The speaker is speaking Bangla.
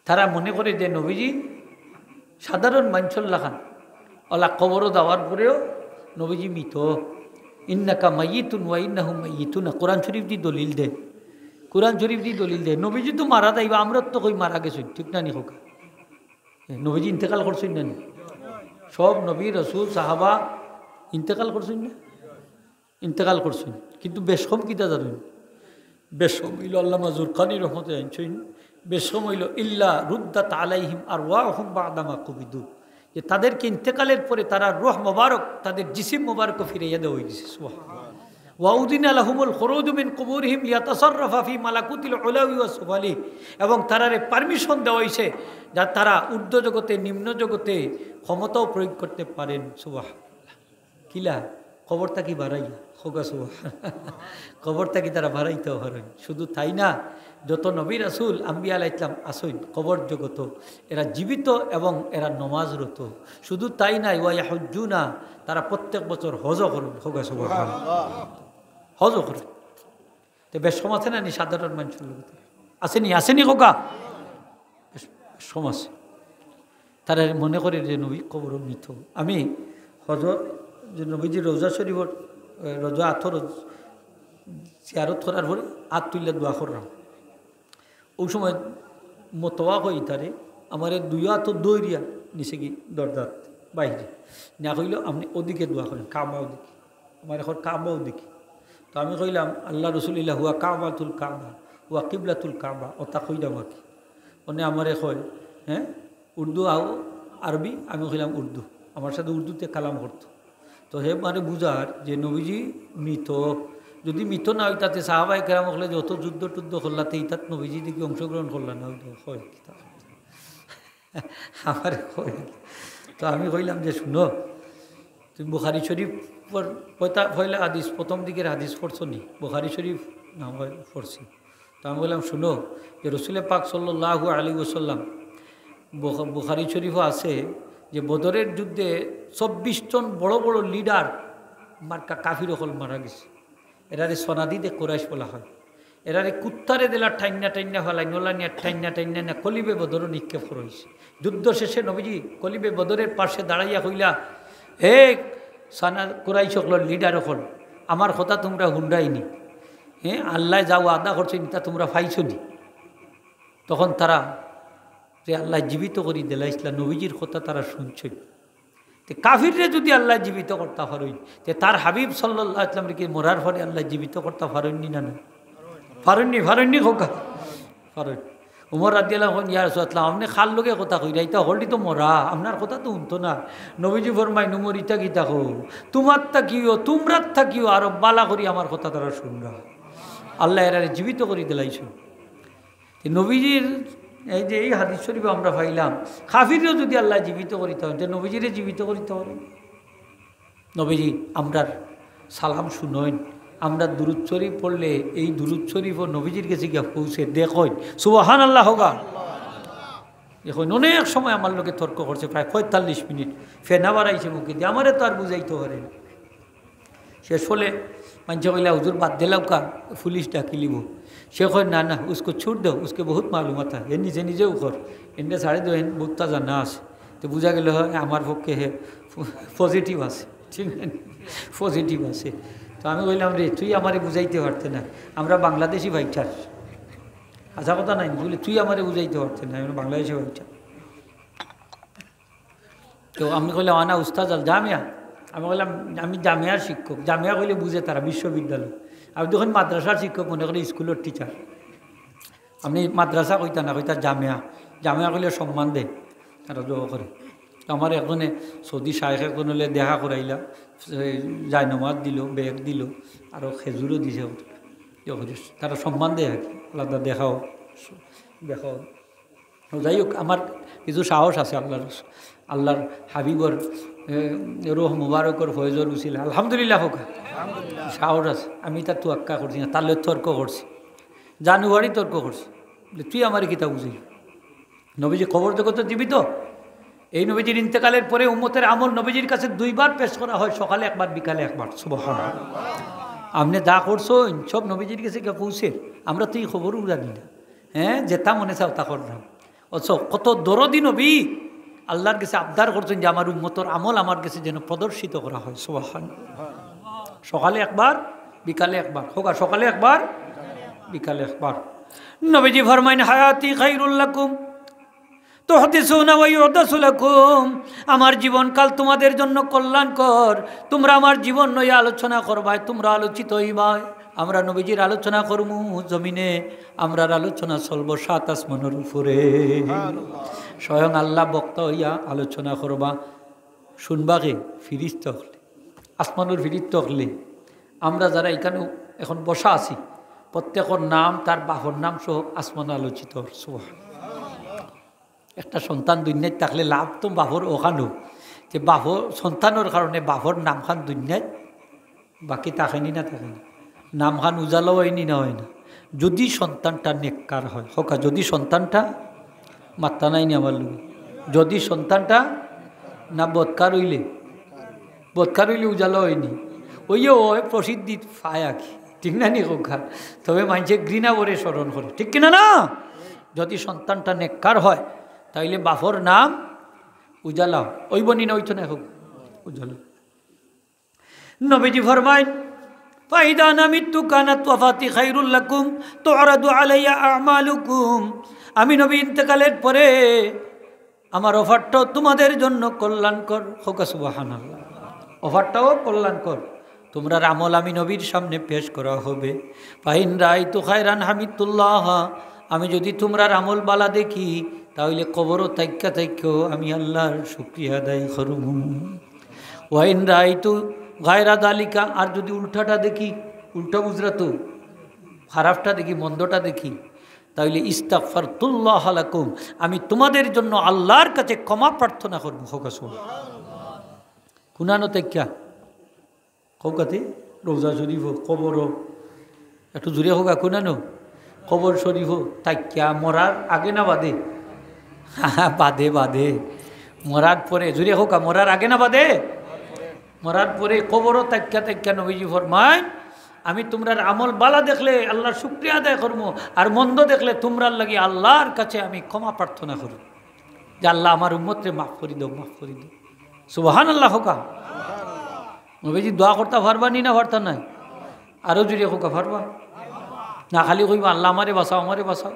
তারা মনে করে যে নবীজি সাধারণ মানুষের লাখান ওলা কবরও দেওয়ার পরেও নবীজি মৃত। ইন্নাকা মাইয়িতুন ওয়া ইন্নাহুম মাইয়িতুন, কোরআন শরীফ দি দলিল দে, কোরআন শরীফ দি দলিল দে। নবীজি তো মারা যাইবা, আমরা তো কই মারা গেছি, ঠিক না নি হোকা? নবীজি ইন্তেকাল করছেন না নি? সব নবী রসুল সাহাবা ইন্তেকাল করছেন না? ইন্তেকাল করছেন, কিন্তু বেশম কিতা জানেন? বেশম হইল আল্লামা জুরকানি রহমতে আনছেন, বেশম হইল ইল্লা রুদ্দাত আলাইহিম আর ওয়াহুম বাদামা কুবিদু, যে তাদেরকে ইন্তেকালের পরে তারা রুহ মোবারক, তাদের জিসিম মোবারক ফিরাইয়া দেওয়া হয়ে গেছে। ওয়াউদিন আলাহুমুল খুরুজ মিন কুবুরিহিম লিয়াতাসাররাফা ফি মালাকুতিল উলাওয়ি ওয়াস সুফালি, এবং তারারে পারমিশন দেওয়া হয়েছে যা তারা ঊর্ধ্ব জগতে নিম্ন জগতে ক্ষমতাও প্রয়োগ করতে পারেন। সুবহানাল্লাহ। কিলা খবরটা কি বাড়াইয়া হোগা সুবহান, খবরটা কি তারা বাড়াইতেও পারেন। শুধু তাই না, যত নবী রাসূল আম্বিয়া আলাইহিস সালাম আসইন কবর জগত, এরা জীবিত এবং এরা নমাজরত। শুধু তাই নাই, ওয়া ইয়াহুজ্জুনা, তারা প্রত্যেক বছর হজও করেন। হোগা সুবহানাল্লাহ, হজও করেন। তো বেশ সমাজ আছে না নি সাধারণ মানুষের লোক আসেনি, আসেনি হোগা সমাজ। তারা মনে করে যে নবী কবর মৃত। আমি হজ যে নবীজি রোজা শরীফর রোজা আথর জিয়ারত করার পরে হাত তুললে দোয়া করলাম। ওই সময় মতোয়া কই তারে আমার দুই হাত দৌড়িয়া নিচে কি দরজার বাইরে না কইল, আপনি ওদিকে দোয়া করেন, কাবা ওদিকে, আমার এখন কাবা ওদিকে। তো আমি কইলাম আল্লাহ রসুলিল্লাহ হুয়া কাবাতুল কাবা হুয়া কিবলাতুল কাবা, ওটা কইলাম আর কি। মানে আমারে কয় হ্যাঁ উর্দু আও আরবি, আমি কইলাম উর্দু, আমার সাথে উর্দুতে কালাম করতো। তো হে মানে বুঝার যে নবীজি মৃত, যদি মৃত না হয় তাতে সাহাবাই কেরাম হলে যত যুদ্ধ টুদ্ধ করলাতে ইতাত নবীজি দিকে অংশগ্রহণ করলাম না, হয় আমার হয়। তো আমি কইলাম যে শুনো, তুমি বুখারী শরীফ পয়লা হাদিস প্রথম দিকের হাদিস পড়ছো নি? বুখারী শরীফ না হয় পড়ছি। তো আমি বললাম শুনো, যে রসুল পাক সাল্লাল্লাহু আলাইহি ওয়াসাল্লাম বুখারী শরীফও আছে যে বদরের যুদ্ধে 24 জন বড় বড় লিডার মার্কা কাফির হল মারা গেছে। এরারে সনাদিদে কোরাইশ বলা হয়। এরারে কুত্তারে দিলা ঠাইন্না টাইন্না ফেলাই নোলানিয়া ঠাইন্না টাইন্না না কলিবে বদরও নিক্ষেপ করেছে। যুদ্ধ শেষে নবীজি কলিবে বদরের পাশে দাঁড়াইয়া কইলা, হে সানা কোরাইশ হল লিডার হল, আমার কথা তোমরা হুন্ডাইনি, হ্যাঁ আল্লাহ যাও আদা করছেন তা তোমরা পাইছো নি? তখন তারা যে আল্লাহ জীবিত করি দিলা ইসলাম নবীজির কথা তারা শুনছে। তো কাফিররে যদি আল্লাহ জীবিত করতে পারেন, তে তার হাবিব সাল্লাল্লাহু আলাইহি ওয়াসাল্লামকে মরার পরে আল্লাহ জীবিত করতে পারেননি না? না পারেননি হোকা পারেন। উমর রাদিয়াল্লাহু আনহু ইয়া রাসূলুল্লাহ, আপনি খাল লোকে কথা কই রাইতা হলটি তো মরা, আপনার কথা তো উনতো না। নবীজি ফরমাই নুমর ইতা গীতা কো তোমার থাকিও তোমরার থাকিও আরো বালা করি আমার কথা তারা শুনরা। আল্লাহ এরা জীবিত করি দিলাইছো। নবীজির এই যে এই হাদিস শরীফে আমরা পাইলাম, কাফিরও যদি আল্লাহ জীবিত করিতে হয়, যে নবীজিরে জীবিত করিতে হবে। নবীজি আমরার সালাম শুনইন, আমরা দুরূদ শরীফ পড়লে এই দুরূদ শরীফ ও নবীজির কাছে গিয়ে পৌঁছে দেখইন। সুবহানাল্লাহ হোগা। এখন অনেক সময় আমার লোকে তর্ক করছে, প্রায় 45 মিনিট ফেনা বাড়াইছে মুখে দিয়ে, আমারে তো আর বুঝাইতে পারে না। শেষ হলে মানুষ কইলা হুজুর বাদ দিলাম কা, পুলিশ ডাকি লিব। সে কয় না না उसको छूट दो, उसके बहुत मालूमात है, এ নিজে নিজেও কর, এনে ছাড়ে দো, বহুত তা জানা আছে। তো বোঝা গেল আমার পক্ষে হে পজিটিভ আছে, ঠিক না? পজিটিভ আছে। তো আমি বললাম রে তুই আমারে বুঝাইতে পারতে না, আমরা বাংলাদেশি ভাইটার আশা কথা নাই, বলি তুই আমারে বুঝাইতে পারতে না, আমরা বাংলাদেশি ভাইটার। তো আমি কইলাম আনা উস্তাদ আল জামিয়া, আমি বললাম আমি জামিয়ার শিক্ষক। জামিয়া কইলে বুঝে তারা বিশ্ববিদ্যালয়, আমি তখন মাদ্রাসার শিক্ষক, মনে করি স্কুলের টিচার। আপনি মাদ্রাসা কইতা না, কইতা জামিয়া। জামিয়া কইলে সম্মান দেয়, তারা জোয়া করে। আমার একজনে সৌদি শায়েখ একজন হলে দেখা করাইলা, জায়নামাজ দিল, ব্যাগ দিল, আরও খেজুরও দিছে, তারা সম্মান দেয় আর কি, আলাদা দেখাও। যাই হোক, আমার কিছু সাহস আছে আল্লাহর হাবিবর রোহ মুবারকর ফয়জর উছিল, আলহামদুলিল্লাহ হোক, সাহস আছে। আমি তার তুয়াক্কা করছি না, তাহলে তর্ক করছি, জানুয়ারি তর্ক করছি, তুই আমার কিতা বুঝি? নবীজি খবর জগতে জীবিত। এই নবীজির ইন্তেকালের পরে উম্মতের আমল নবীজির কাছে 2 বার পেশ করা হয়, সকালে একবার বিকালে একবার। সুবহানাল্লাহ। আপনি যা করছো সব নবীজির কাছে গিয়ে পৌঁছে, আমরা তো এই খবরও জানি না। হ্যাঁ যেটা মনে চাও তা করলাম। অথচ কত দরদি নবী আল্লাহর কাছে আবদার করছেন যে আমার উম্মতর আমল আমার কাছে যেন প্রদর্শিত করা হয়। সুবহানাল্লাহ। সকালে একবার বিকালে একবার হোক, সকালে একবার বিকালে একবার। নবীজি ফরমাইন হায়াতি খায়রুল লাকুম তুহদিসুনা ওয়া ইউহদাসু লাকুম, আমার জীবনকাল তোমাদের জন্য কল্যাণকর, তোমরা আমার জীবন নিয়ে আলোচনা করবাই, তোমরা আলোচিত হইবাই। আমরা নবীজির আলোচনা করমু জমিনে, আমরার আলোচনা চলব সাত আসমানের উপরে। স্বয়ং আল্লাহ বক্তা হইয়া আলোচনা করবা, শুনবা কে? ফিরিস্ত হলে, আসমানুর ফিরিস্ত হলে। আমরা যারা এখানে এখন বসা আছি প্রত্যেকের নাম তার বাহর নাম সহ আসমান আলোচিত। একটা সন্তান দুনিয়ায় থাকলে লাভ তো বাহর ওখানো, যে বাহর সন্তানের কারণে বাহর নামখান দুনিয়ায় বাকি থাকেনি না থাকেনি, নামখান উজালো হয়নি না হয় না। যদি সন্তানটা নেককার হয় হোকা, যদি সন্তানটা মাত্তা নাই নি আমার লোক, যদি সন্তানটা না বৎকার হইলে উজালো হয়নি, ওই প্রসিদ্ধি পায় আর কি, ঠিক না নি হোকা। তবে মানুষে ঘৃণা করে স্মরণ করে, ঠিক কিনা না? যদি সন্তানটা নেককার হয় তাইলে বাপর নাম উজালা ওই বনি না ওইতো না হোক উজালা। নবীজি ফরমাইন ফাইদা নামিতু কানাত ওয়াফাতি খায়রুল লাকুম তুরাদু আলাইয়া আমালুকুম, আমি নবী ইন্তেকালের পরে আমার অফারটাও তোমাদের জন্য কল্যাণকর হোক। সুবহানাল্লাহ। অফারটাও কল্যাণকর, তোমরা আমল আমি নবীর সামনে পেশ করা হবে। ফাইন রাইতু খায়রান হামিদুল্লাহ, আমি যদি তোমরা আমল বালা দেখি তাহলে কবরও তাইক্যও আমি আল্লাহর শুকরিয়া আদায় করব। ওয়াইন রাইতু গায়রা দালিকা, আর যদি উল্টাটা দেখি, উল্টা বুঝরা তো খারাপটা দেখি, মন্দটা দেখি, তাহলে ইস্তাগফারতুল্লাহ লাকুম, আমি তোমাদের জন্য আল্লাহর কাছে ক্ষমা প্রার্থনা করব। হোক কুনানো তাইক্যা কৌকাতে রোজা শরীফ কবর একটু জুড়ে হোক, কুনানো কবর শরীফ তাইক্যা মরার আগে না বাদে? বাদে বাদে, মরার পরে জুড়ে হোক, মরার আগে না বাদে? মরার পরে কবরও তাইক্যা নবীজি ফরমায় আমি তোমরার আমল বালা দেখলে আল্লাহর শুকরিয়া আদায় করবো, আর মন্দ দেখলে তোমরার লাগে আল্লাহর কাছে আমি ক্ষমা প্রার্থনা করব যে আল্লাহ আমার উম্মতরে মাফ করে দাও, মাফ করে দাও। সুবহানাল্লাহ হোকা। নবীজি দোয়া করতে পারবা নি না পারতা নাই? আরও জুড়ে হোকা পারবা না? খালি কইবা আল্লাহ আমারে বাঁচাও, আমারে বাঁচাও।